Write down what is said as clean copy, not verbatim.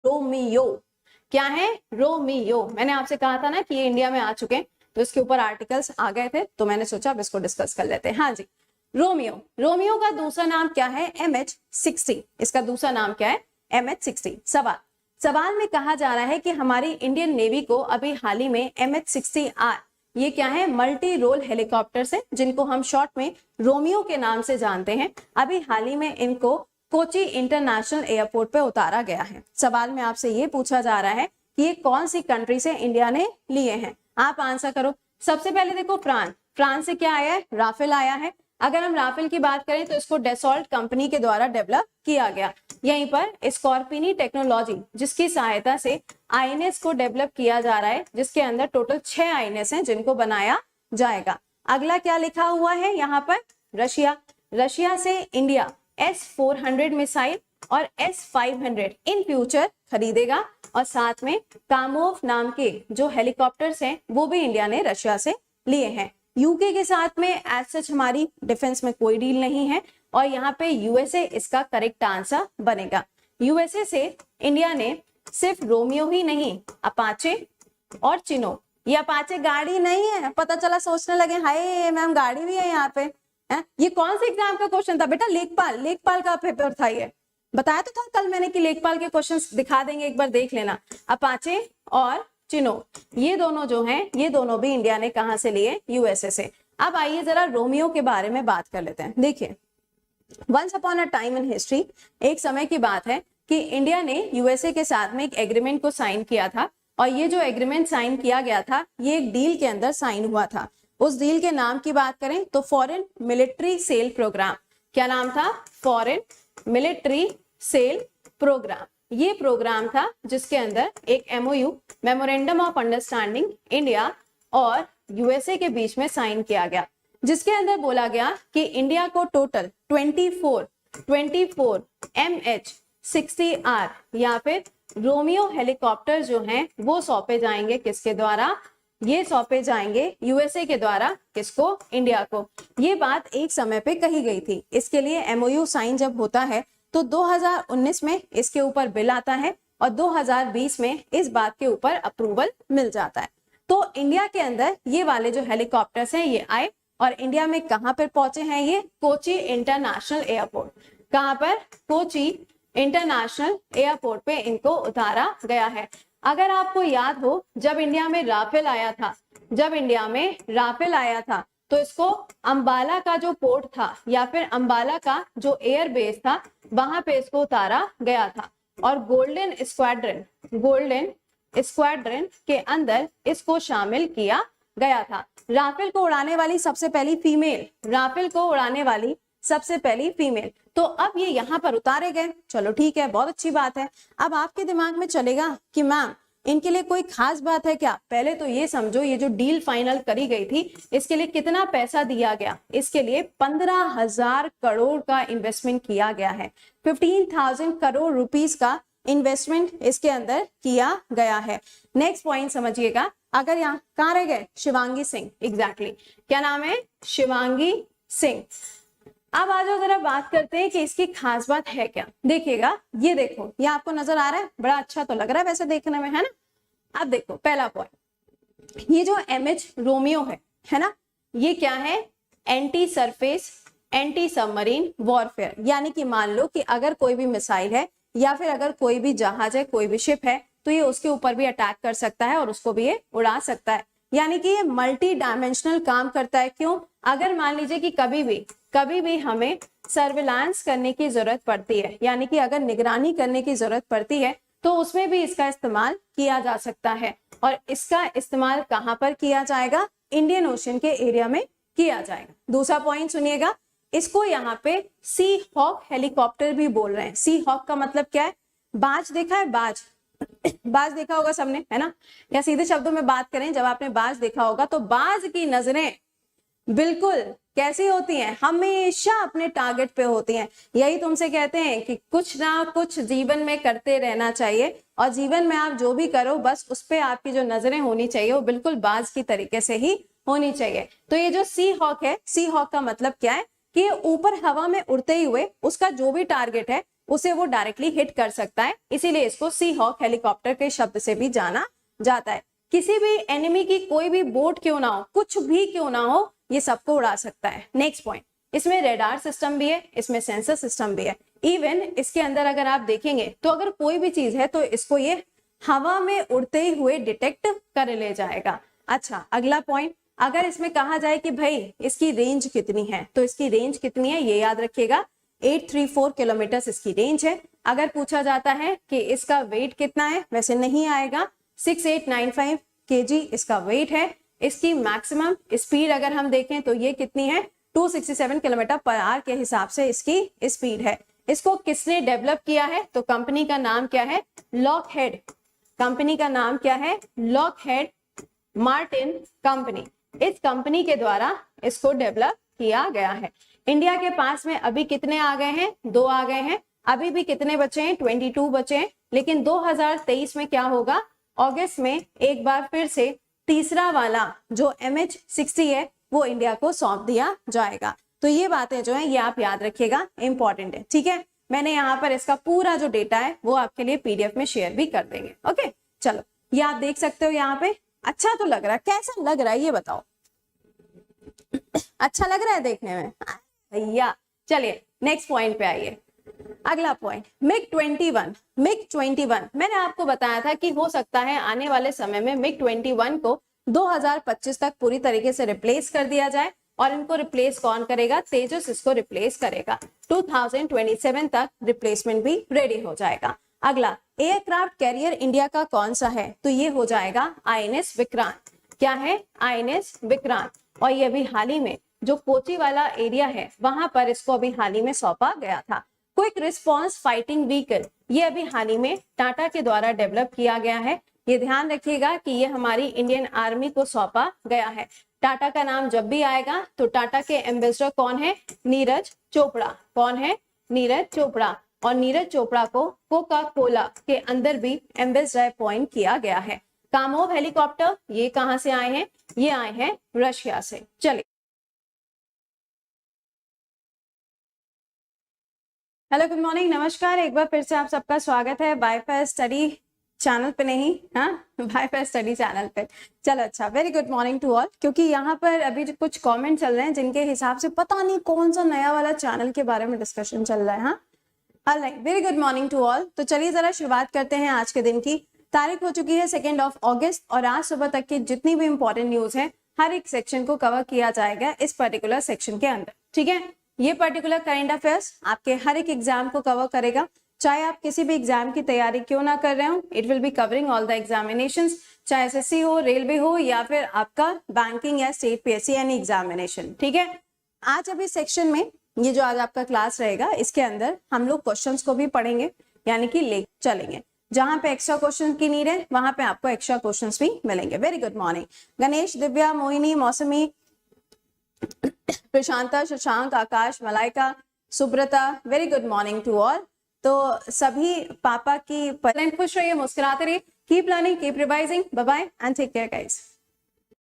Romeo. क्या है? Romeo. मैंने आपसे कहा था ना कि ये इंडिया में आ चुके हैं, तो इसके ऊपर आर्टिकल्स आ गए थे, तो मैंने सोचा अब इसको डिस्कस कर लेते हैं। हाँ जी, रोमियो। रोमियो का दूसरा नाम क्या है? MH-60। इसका दूसरा नाम क्या है? MH-60। सवाल में कहा जा रहा है कि हमारी इंडियन नेवी को अभी हाल ही में MH-60R, ये क्या है? मल्टी रोल हेलीकॉप्टर से, जिनको हम शॉर्ट में रोमियो के नाम से जानते हैं, अभी हाल ही में इनको कोची इंटरनेशनल एयरपोर्ट पे उतारा गया है। सवाल में आपसे ये पूछा जा रहा है कि ये कौन सी कंट्री से इंडिया ने लिए हैं? आप आंसर करो। सबसे पहले देखो फ्रांस से क्या आया है? राफेल आया है। अगर हम राफेल की बात करें तो इसको डेसॉल्ट कंपनी के द्वारा डेवलप किया गया। यहीं पर स्कॉर्पिनी टेक्नोलॉजी, जिसकी सहायता से आईएनएस को डेवलप किया जा रहा है, जिसके अंदर टोटल 6 आईएनएस हैं जिनको बनाया जाएगा। अगला क्या लिखा हुआ है यहाँ पर? रशिया से इंडिया S-400 मिसाइल और S-500 इन फ्यूचर खरीदेगा, और साथ में कामोव नाम के जो हेलीकॉप्टर्स हैं वो भी इंडिया ने रशिया से लिए हैं। यूके के साथ में एज सच हमारी डिफेंस में कोई डील नहीं है, और यहाँ पे यूएसए इसका करेक्ट आंसर बनेगा। यूएसए से इंडिया ने सिर्फ रोमियो ही नहीं, अपाचे और चिनोक। ये अपाचे गाड़ी नहीं है, पता चला सोचने लगे हाय मैम गाड़ी भी है यहाँ पे। ये कौन से एग्जाम का क्वेश्चन था बेटा? लेखपाल का पेपर था ये। बताया तो था कल मैंने कि लेखपाल के क्वेश्चंस दिखा देंगे, एक बार देख लेना। अपाचे और चिनोक, ये दोनों जो हैं, ये दोनों भी इंडिया ने कहां से लिए? यूएसए से। अब आइए जरा रोमियो के बारे में बात कर लेते हैं। देखिए, once upon a time in history, एक समय की बात है कि इंडिया ने यूएसए के साथ में एक एग्रीमेंट को साइन किया था, और ये जो एग्रीमेंट साइन किया गया था ये एक डील के अंदर साइन हुआ था। उस डील के नाम की बात करें तो फॉरेन मिलिट्री सेल प्रोग्राम। क्या नाम था? Foreign military sale program. ये प्रोग्राम था जिसके अंदर एक MOU, memorandum of understanding, India और यूएसए के बीच में साइन किया गया, जिसके अंदर बोला गया कि इंडिया को टोटल 24 MH-60R या फिर रोमियो हेलीकॉप्टर जो हैं वो सौंपे जाएंगे। किसके द्वारा? ये सौंपे जाएंगे यूएसए के द्वारा। किसको? इंडिया को। ये बात एक समय पे कही गई थी। इसके लिए MOU साइन जब होता है तो 2019 में इसके ऊपर बिल आता है, और 2020 में इस बात के ऊपर अप्रूवल मिल जाता है। तो इंडिया के अंदर ये वाले जो हेलीकॉप्टर्स हैं ये आए, और इंडिया में कहां पर पहुंचे हैं? ये कोची इंटरनेशनल एयरपोर्ट। कहां पर? कोची इंटरनेशनल एयरपोर्ट पे इनको उतारा गया है। अगर आपको याद हो, जब इंडिया में राफेल आया था तो इसको अंबाला का जो पोर्ट था या फिर अंबाला का जो एयर बेस था वहां पे इसको उतारा गया था, और गोल्डन स्क्वाड्रन के अंदर इसको शामिल किया गया था। राफेल को उड़ाने वाली सबसे पहली फीमेल। तो अब ये यहाँ पर उतारे गए। चलो ठीक है, बहुत अच्छी बात है। अब आपके दिमाग में चलेगा कि मैम इनके लिए कोई खास बात है क्या? पहले तो ये समझो, ये जो डील फाइनल करी गई थी इसके लिए कितना पैसा दिया गया? इसके लिए 15,000 करोड़ का इन्वेस्टमेंट किया गया है। 15,000 करोड़ रुपीस का इन्वेस्टमेंट इसके अंदर किया गया है। नेक्स्ट पॉइंट समझिएगा। अगर यहाँ कहाँ रह गए? शिवांगी सिंह। एग्जैक्टली, क्या नाम है? शिवांगी सिंह। अब आ जाओ जरा बात करते हैं कि इसकी खास बात है क्या। देखिएगा, ये देखो, ये आपको नजर आ रहा है? बड़ा अच्छा तो लग रहा है वैसे देखने में, है ना? अब देखो पहला पॉइंट, ये जो MH रोमियो है ना, ये क्या है? Anti surface anti submarine warfare. यानी कि मान लो कि अगर कोई भी मिसाइल है या फिर अगर कोई भी जहाज है, कोई भी शिप है, तो ये उसके ऊपर भी अटैक कर सकता है और उसको भी ये उड़ा सकता है। यानी कि ये मल्टी डायमेंशनल काम करता है। क्यों? अगर मान लीजिए कि कभी भी हमें सर्विलांस करने की जरूरत पड़ती है, यानी कि अगर निगरानी करने की जरूरत पड़ती है, तो उसमें भी इसका इस्तेमाल किया जा सकता है। और इसका इस्तेमाल कहां पर किया जाएगा? इंडियन ओशन के एरिया में किया जाएगा। दूसरा पॉइंट सुनिएगा, इसको यहाँ पे सी हॉक हेलीकॉप्टर भी बोल रहे हैं। सी हॉक का मतलब क्या है? बाज देखा है? बाज देखा होगा सबने, है ना? या सीधे शब्दों में बात करें, जब आपने बाज देखा होगा तो बाज की नजरें बिल्कुल कैसी होती हैं? हमेशा अपने टारगेट पे होती हैं। यही तुमसे कहते हैं कि कुछ ना कुछ जीवन में करते रहना चाहिए, और जीवन में आप जो भी करो बस उस पे आपकी जो नजरें होनी चाहिए वो बिल्कुल बाज की तरीके से ही होनी चाहिए। तो ये जो सी हॉक है, सी हॉक का मतलब क्या है कि ऊपर हवा में उड़ते हुए उसका जो भी टारगेट है उसे वो डायरेक्टली हिट कर सकता है, इसीलिए इसको सी हॉक हेलीकॉप्टर के शब्द से भी जाना जाता है। किसी भी एनिमी की कोई भी बोट क्यों ना हो, कुछ भी क्यों ना हो, ये सबको उड़ा सकता है। नेक्स्ट पॉइंट, इसमें रेडार सिस्टम भी है, इसमें सेंसर सिस्टम भी है। इवन इसके अंदर अगर आप देखेंगे तो अगर कोई भी चीज है तो इसको ये हवा में उड़ते हुए डिटेक्ट कर ले जाएगा। अच्छा, अगला पॉइंट, अगर इसमें कहा जाए कि भाई इसकी रेंज कितनी है, तो इसकी रेंज कितनी है ये याद रखिएगा, 834 किलोमीटर इसकी रेंज है। अगर पूछा जाता है कि इसका वेट कितना है, वैसे नहीं आएगा, 6895 kg इसका वेट है। इसकी मैक्सिमम स्पीड अगर हम देखें तो ये कितनी है, 267 किलोमीटर पर आवर के हिसाब से इसकी स्पीड है। इसको किसने डेवलप किया है, तो कंपनी का नाम क्या है, लॉकहेड। कंपनी का नाम क्या है, लॉकहेड मार्टिन कंपनी। इस कंपनी के द्वारा इसको डेवलप किया गया है। इंडिया के पास में अभी कितने आ गए हैं, 2 आ गए हैं। अभी भी कितने बचे हैं, 22 बचे हैं। लेकिन 2023 में क्या होगा, अगस्त में एक बार फिर से तीसरा वाला जो MH60 है वो इंडिया को सौंप दिया जाएगा। तो ये बातें जो है ये आप याद रखिएगा, इंपॉर्टेंट है। ठीक है, मैंने यहाँ पर इसका पूरा जो डेटा है वो आपके लिए PDF में शेयर भी कर देंगे। ओके, चलो ये आप देख सकते हो यहाँ पे। अच्छा तो लग रहा है, कैसा लग रहा है ये बताओ, अच्छा लग रहा है देखने में भैया। चलिए नेक्स्ट पॉइंट पे आइए। अगला पॉइंट, मिग-21। मैंने आपको बताया था कि हो सकता है आने वाले समय में मिग-21 को 2025 तक पूरी तरीके से रिप्लेस कर दिया जाए। और इनको रिप्लेस कौन करेगा, तेजस इसको रिप्लेस करेगा। 2027 तक रिप्लेसमेंट भी रेडी हो जाएगा। अगला, एयरक्राफ्ट कैरियर इंडिया का कौन सा है, तो ये हो जाएगा INS विक्रांत। क्या है, INS विक्रांत। और ये अभी हाल ही में जो कोची वाला एरिया है वहां पर इसको अभी हाल ही में सौंपा गया था। क्विक रिस्पॉन्स फाइटिंग व्हीकल, ये अभी हाल ही में टाटा के द्वारा डेवलप किया गया है। ये ध्यान रखिएगा कि ये हमारी इंडियन आर्मी को सौंपा गया है। टाटा का नाम जब भी आएगा तो टाटा के एम्बेसडर कौन है, नीरज चोपड़ा। कौन है, नीरज चोपड़ा। और नीरज चोपड़ा को कोका कोला के अंदर भी एम्बेसडर अपॉइंट किया गया है। कामोव हेलीकॉप्टर ये कहां से आए हैं, ये आए हैं रशिया से। चलिए, हेलो गुड मॉर्निंग, नमस्कार, एक बार फिर से आप सबका स्वागत है वाईफाई स्टडी चैनल पे, नहीं हाँ वाईफाई स्टडी चैनल पे। चलो अच्छा, very good morning to all. क्योंकि यहाँ पर अभी जो कुछ कमेंट चल रहे हैं जिनके हिसाब से पता नहीं कौन सा नया वाला चैनल के बारे में डिस्कशन चल रहा है। हाँ, alright, very good morning to all. तो चलिए जरा शुरुआत करते हैं आज के दिन की। तारीख हो चुकी है 2 अगस्त और आज सुबह तक की जितनी भी इंपॉर्टेंट न्यूज है हर एक सेक्शन को कवर किया जाएगा इस पर्टिकुलर सेक्शन के अंदर। ठीक है, ये पर्टिकुलर करंट अफेयर्स आपके हर एक एग्जाम को कवर करेगा, चाहे आप किसी भी एग्जाम की तैयारी क्यों ना कर रहे हो। It will be covering all the examinations, चाहे SSC हो, रेलवे हो या फिर आपका बैंकिंग या स्टेट PSC यानी एग्जामिनेशन। ठीक है, आज अभी सेक्शन में ये जो आज आपका क्लास रहेगा इसके अंदर हम लोग क्वेश्चंस को भी पढ़ेंगे, यानी कि ले चलेंगे। जहां पे एक्स्ट्रा क्वेश्चन की नीड है वहां पे आपको एक्स्ट्रा क्वेश्चंस भी मिलेंगे। Very good morning Ganesh, Divya, Mohini, Mousumi, Prashanta, Shashank, Akash, Malaika, Subrata, very good morning to all. तो सभी पापा की खुश रहिए, मुस्कुराते रहिए, keep learning, keep revising, bye bye and take care guys.